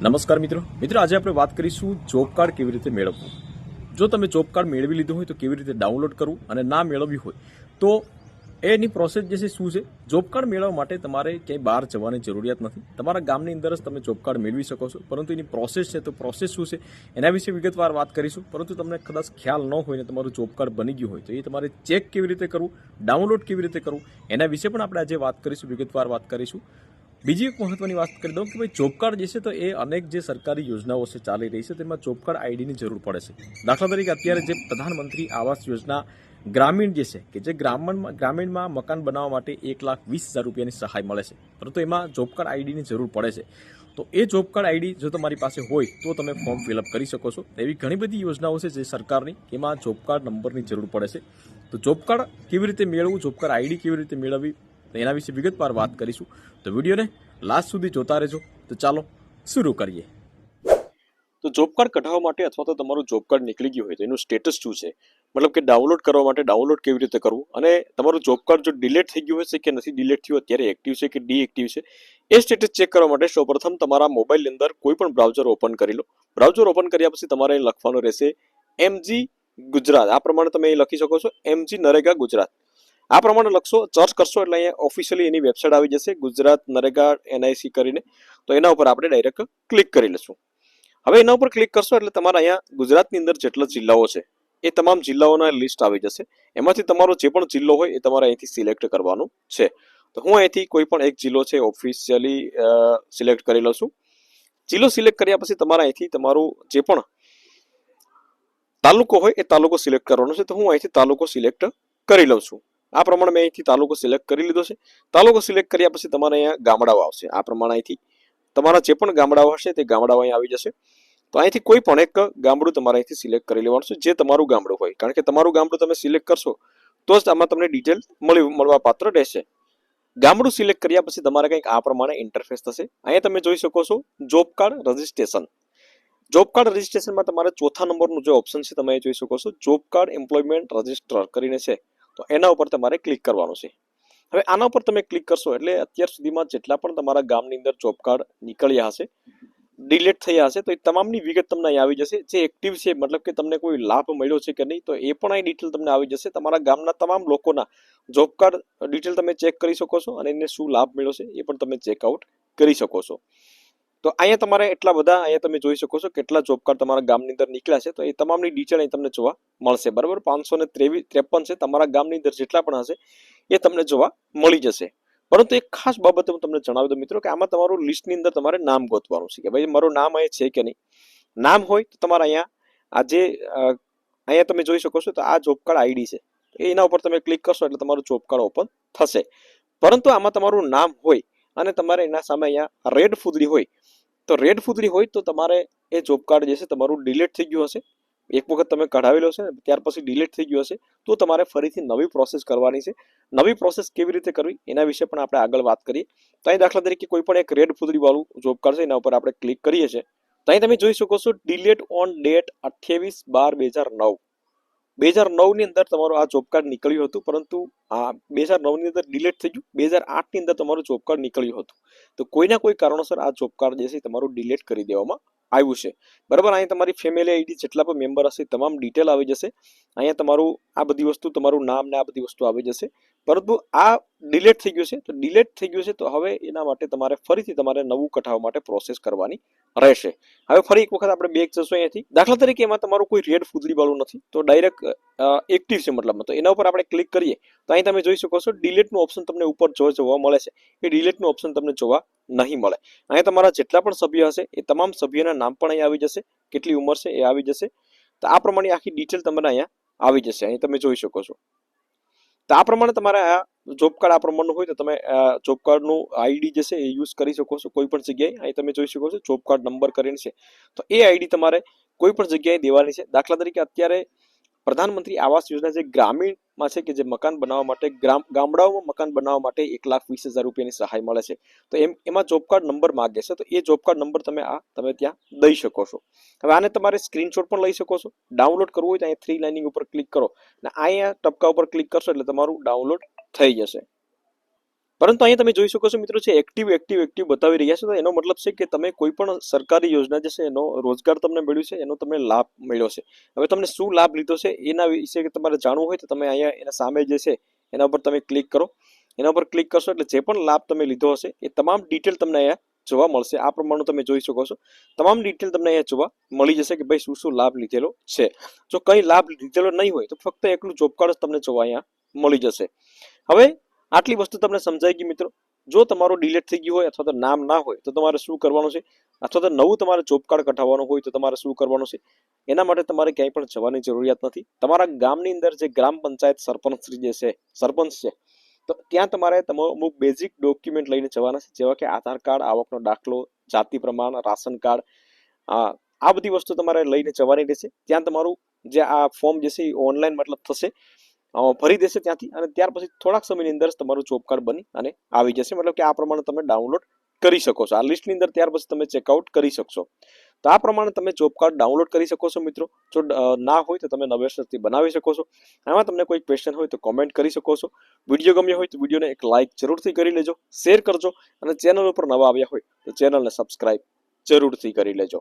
નમસ્કાર મિત્રો આજે આપણે વાત કરીશું જોબ કાર્ડ કેવી રીતે મેળવવું। જો તમે જોબ કાર્ડ મેળવી લીધું હોય તો કેવી રીતે ડાઉનલોડ કરવું અને ના મેળવ્યું હોય તો એની પ્રોસેસ જે છે શું છે। જોબ કાર્ડ મેળવવા માટે તમારે ક્યાંય બહાર જવાની જરૂરિયાત નથી, તમારા ગામની અંદર જ તમે જોબ કાર્ડ મેળવી શકો છો। પરંતુ એની પ્રોસેસ છે તો પ્રોસેસ શું છે એના વિશે વિગતવાર વાત કરીશું। પરંતુ તમને કદાચ ખ્યાલ ન હોય ને તમારું જોબ કાર્ડ બની ગયું હોય તો એ તમારે ચેક કેવી રીતે કરવું, ડાઉનલોડ કેવી રીતે કરવું એના વિશે પણ આપણે આજે વાત કરીશું, વિગતવાર વાત કરીશું। બીજી એક મહત્વની વાત કરી દઉં કે ભાઈ જોબ કાર્ડ જે છે તો એ અનેક જે સરકારી યોજનાઓ છે ચાલી રહી છે તેમાં જોબ કાર્ડ આઈડીની જરૂર પડે છે। દાખલા તરીકે અત્યારે જે પ્રધાનમંત્રી આવાસ યોજના ગ્રામીણ જે છે કે જે ગ્રામીણમાં મકાન બનાવવા માટે 1,20,000 રૂપિયાની સહાય મળે છે, પરંતુ એમાં જોબ કાર્ડ આઈડીની જરૂર પડે છે। તો એ જોબ કાર્ડ આઈડી જો તમારી પાસે હોય તો તમે ફોર્મ ફિલઅપ કરી શકો છો। એવી ઘણી બધી યોજનાઓ છે જે સરકારની, એમાં જોબ કાર્ડ નંબરની જરૂર પડે છે। તો જોબ કાર્ડ કેવી રીતે મેળવવું, જોબ કાર્ડ આઈડી કેવી રીતે મેળવવી એના વિશે વિગતવાર વાત કરીશું। તો વિડીયોને લાસ્ટ સુધી જોતા રહેજો। તો ચાલો શરૂ કરીએ। તો જોબ કાર્ડ કઢાવવા માટે અથવા તો તમારું જોબ કાર્ડ નીકળી ગયું હોય તો એનું સ્ટેટસ શું છે, મતલબ કે ડાઉનલોડ કરવા માટે ડાઉનલોડ કેવી રીતે કરવું, અને તમારું જોબ કાર્ડ જો ડિલીટ થઈ ગયું હશે કે નથી ડિલીટ થયું, અત્યારે એક્ટિવ છે કે ડીએક્ટિવ છે, એ સ્ટેટસ ચેક કરવા માટે સૌપ્રથમ તમારા મોબાઈલની અંદર કોઈ પણ બ્રાઉઝર ઓપન કરી લો। બ્રાઉઝર ઓપન કર્યા પછી તમારે લખવાનું રહેશે MG ગુજરાત। આ પ્રમાણે તમે લખી શકો છો MG નરેગા ગુજરાત। આ પ્રમાણે લખશો, સર્ચ કરશો એટલે અહીંયા ઓફિશિયલી એની વેબસાઇટ આવી જશે ગુજરાત નરેગા NIC કરીને। તો એના ઉપર આપણે ડાયરેક્ટ ક્લિક કરી લઈશું। હવે એના ઉપર ક્લિક કરશો એટલે તમારા અહીંયા ગુજરાતની અંદર જેટલા જિલ્લાઓ છે એ તમામ જિલ્લાઓના લિસ્ટ આવી જશે। એમાંથી તમારો જે પણ જિલ્લો હોય એ તમારે અહીંથી સિલેક્ટ કરવાનું છે। તો હું અહીંથી કોઈ પણ એક જિલ્લો છે ઓફિશિયલી સિલેક્ટ કરી લઉં છું। જિલ્લો સિલેક્ટ કર્યા પછી તમારા અહીંથી તમારું જે પણ તાલુકો હોય એ તાલુકો સિલેક્ટ કરવાનો છે। તો હું અહીંથી તાલુકો સિલેક્ટ કરી લઉં છું। આ પ્રમાણે મેં અહીંથી તાલુકો સિલેક્ટ કરી લીધો છે। તાલુકો સિલેક્ટ કર્યા પછી તમારે અહીંયા ગામડાઓ આવશે। આ પ્રમાણે અહીંથી તમારા જે પણ ગામડાઓ હશે તે ગામડાઓ અહીંયા આવી જશે। તો અહીંથી કોઈ પણ એક ગામડું તમારે અહીંથી સિલેક્ટ કરી લેવાનું છે, જે તમારું ગામડું હોય, કારણ કે તમારું ગામડું તમે સિલેક્ટ કરશો તો જ આમાં તમને ડિટેલ મળવા પાત્ર રહેશે। ગામડું સિલેક્ટ કર્યા પછી તમારે કંઈક આ પ્રમાણે ઇન્ટરફેસ થશે। અહીંયા તમે જોઈ શકો છો job card registration. Job card રજિસ્ટ્રેશનમાં તમારે ચોથા નંબરનું જે ઓપ્શન છે તમે જોઈ શકો છો જોબ કાર્ડ એમ્પ્લોયમેન્ટ રજિસ્ટર કરીને છે। તો એના ઉપર તમારે ક્લિક કરવાનું છે। હવે આના ઉપર તમે ક્લિક કરશો એટલે અત્યાર સુધીમાં જેટલા પણ તમારા ગામની અંદર જોબ કાર્ડ નીકળ્યા હશે, ડિલીટ થયા હશે, તો એ તમામની વિગત તમને અહીં આવી જશે। જે એક્ટિવ છે મતલબ કે તમને કોઈ લાભ મળ્યો છે કે નહીં તો એ પણ અહીં ડિટેલ તમને આવી જશે। તમારા ગામના તમામ લોકોના જોબ કાર્ડ ડિટેલ તમે ચેક કરી શકો છો અને એને શું લાભ મળ્યો છે એ પણ તમે ચેકઆઉટ કરી શકો છો। તો અહીંયા તમારે એટલા બધા અહીંયા તમે જોઈ શકો છો કેટલા જોબ કાર્ડ તમારા ગામની અંદર નીકળ્યા છે, તો એ તમામની ડિટેલ અહીં તમને જોવા મળશે, બરાબર। 553 છે તમારા ગામની અંદર જેટલા પણ હશે એ તમને જોવા મળી જશે। પરંતુ એક ખાસ બાબત હું તમને જણાવી દઉં મિત્રો કે આમાં તમારું લિસ્ટની અંદર તમારે નામ ગોતવાનું છે કે ભાઈ મારું નામ અહીં છે કે નહીં। નામ હોય તો તમારે અહીંયા આજે અહીંયા તમે જોઈ શકો છો તો આ જોબ કાર્ડ આઈડી છે, એના ઉપર તમે ક્લિક કરશો એટલે તમારું જોબ કાર્ડ ઓપન થશે। પરંતુ આમાં તમારું નામ હોય અને તમારે એના સામે અહીંયા રેડ ફૂદડી હોય, તો રેડ ફૂદડી હોય તો તમારે એ જોબ કાર્ડ જે છે તમારું ડિલીટ થઈ ગયું હશે। એક વખત તમે કઢાવેલો છે ત્યાર પછી ડિલીટ થઈ ગયું હશે તો તમારે ફરીથી નવી પ્રોસેસ કરવાની છે। નવી પ્રોસેસ કેવી રીતે કરવી એના વિશે પણ આપણે આગળ વાત કરીએ। તો અહીં દાખલા તરીકે કોઈ પણ એક રેડ ફૂદડી વાળું જોબ કાર્ડ છે એના ઉપર આપણે ક્લિક કરીએ છીએ તો અહીં તમે જોઈ શકો છો ડિલીટ ઓન ડેટ 28/12/2009। 2009 ની અંદર તમારું આ જોબ કાર્ડ નીકળ્યું હતું, પરંતુ આ 2009 ની અંદર ડિલીટ થઈ ગયું। 2008 ની અંદર તમારું જોબ કાર્ડ નીકળ્યું હતું, તો કોઈના કોઈ કારણોસર આ જોબ કાર્ડ જે છે તમારું ડિલીટ કરી દેવામાં આવ્યું છે, બરાબર। અહીંયા તમારી ફેમિલી આઈડી જેટલા પણ મેમ્બર હશે તમામ ડિટેલ આવી જશે। અહીંયા તમારું આ બધી વસ્તુ, તમારું નામ ને આ બધી વસ્તુ આવી જશે, પરંતુ આ ડિલીટ થઈ ગયું છે। તો ડિલીટ થઈ ગયું છે તો હવે એના માટે તમારે ફરીથી તમારે નવું કઢાવવા માટે પ્રોસેસ કરવાની રહેશે। હવે ફરી એક વખત આપણે બેક જશું અહીંયાથી। દાખલા તરીકે એમાં તમારું કોઈ રેડ ફૂદડી વાળું નથી તો ડાયરેક્ટ એક્ટિવ છે મતલબમાં, તો એના ઉપર આપણે ક્લિક કરીએ તો અહીં તમે જોઈ શકો છો ડિલીટનું ઓપ્શન તમને ઉપર જોવા મળે છે, એ ડિલીટનું ઓપ્શન તમને જોવા નહીં મળે। અહીંયા તમારા જેટલા પણ સભ્ય હશે એ તમામ સભ્યોના નામ પણ અહીં આવી જશે, કેટલી ઉંમર છે એ આવી જશે। તો આ પ્રમાણે આખી ડિટેલ તમને અહીંયા આવી જશે, અહીં તમે જોઈ શકો છો। તો આ પ્રમાણે તમારે આ જોબ કાર્ડ આ પ્રમાણનું હોય તો તમે જોબ કાર્ડનું આઈડી જે છે એ યુઝ કરી શકો છો કોઈ પણ જગ્યાએ। અહીં તમે જોઈ શકો છો જોબ કાર્ડ નંબર કરીને છે, તો એ આઈડી તમારે કોઈ પણ જગ્યાએ દેવાની છે। દાખલા તરીકે અત્યારે પ્રધાનમંત્રી આવાસ યોજના જે ગ્રામીણમાં છે કે જે મકાન બનાવવા માટે ગામડાઓમાં મકાન બનાવવા માટે 1,20,000 રૂપિયાની સહાય મળે છે, તો એમાં જોબ કાર્ડ નંબર માંગે છે, તો એ જોબ કાર્ડ નંબર તમે ત્યાં દઈ શકો છો। હવે આને તમારે સ્ક્રીનશોટ પણ લઈ શકો છો। ડાઉનલોડ કરવું હોય તો અહીંયા 3 લાઇનિંગ ઉપર ક્લિક કરો અને અહીંયા ટપકા ઉપર ક્લિક કરશો એટલે તમારું ડાઉનલોડ થઈ જશે। પરંતુ અહીંયા તમે જોઈ શકો છો મિત્રો છે એક્ટિવ બતાવી રહ્યા છે, તો એનો મતલબ છે કે તમે કોઈ પણ સરકારી યોજના જે છે એનો રોજગાર તમને મળ્યું છે, એનો તમને લાભ મળ્યો છે. હવે તમને શું લાભ લીધો છે એના વિશે તમારે જાણવું હોય તો તમે અહીંયા એના સામે જે છે એના ઉપર તમે ક્લિક કરો. એના ઉપર ક્લિક કરશો એટલે જે પણ લાભ તમે લીધો હશે એ તમામ ડિટેલ તમને અહીંયા જોવા મળશે. આ પ્રમાણે તમે જોઈ શકો છો તમામ ડિટેલ તમને અહીંયા જોવા મળી જશે કે ભાઈ શું શું લાભ લીધેલો છે. જો કઈ લાભ લીધેલો નહીં હોય તો ફક્ત એકલું જોબ કાર્ડ જ તમને જોવા અહીંયા મળી જશે. હવે આટલી વસ્તુ તમને સમજાઈ ગઈ મિત્રો. જો તમારું ડિલીટ થઈ ગયું હોય અથવા તો નામ ના હોય તો તમારે શું કરવાનું છે, અથવા તો નવું તમારે જોબ કાર્ડ કઢાવવાનું હોય તો તમારે શું કરવાનું છે, એના માટે તમારે ક્યાંય પણ જવાની જરૂરિયાત નથી. તમારા ગામની અંદર જે ગ્રામ પંચાયત સરપંચ જે છે, સરપંચ છે, તો ત્યાં તમારે અમુક બેઝિક ડોક્યુમેન્ટ લઈને જવાના છે, જેવા કે આધાર કાર્ડ, આવકનો દાખલો, જાતિ પ્રમાણ, રાશન કાર્ડ, આ બધી વસ્તુ તમારે લઈને જવાની રહેશે. ત્યાં તમારું જે આ ફોર્મ જે છે એ ઓનલાઈન મતલબ થશે, ભરી દેશે ત્યાંથી, અને ત્યાર પછી થોડાક સમયની અંદર તમારું જોબ કાર્ડ બની અને આવી જશે. મતલબ કે આ પ્રમાણે તમે ડાઉનલોડ કરી શકો છો આ લિસ્ટની અંદર. ત્યાર પછી તમે ચેકઆઉટ કરી શકશો. તો આ પ્રમાણે તમે જોબ કાર્ડ ડાઉનલોડ કરી શકો છો મિત્રો. જો ના હોય તો તમે નવેસરથી બનાવી શકો છો. આમાં તમને કોઈ ક્વેશ્ચન હોય તો કોમેન્ટ કરી શકો છો. વિડીયો ગમ્યો હોય તો વિડીયોને એક લાઇક જરૂરથી કરી લેજો, શેર કરજો, અને ચેનલ ઉપર નવા આવ્યા હોય તો ચેનલને સબસ્ક્રાઇબ જરૂરથી કરી લેજો.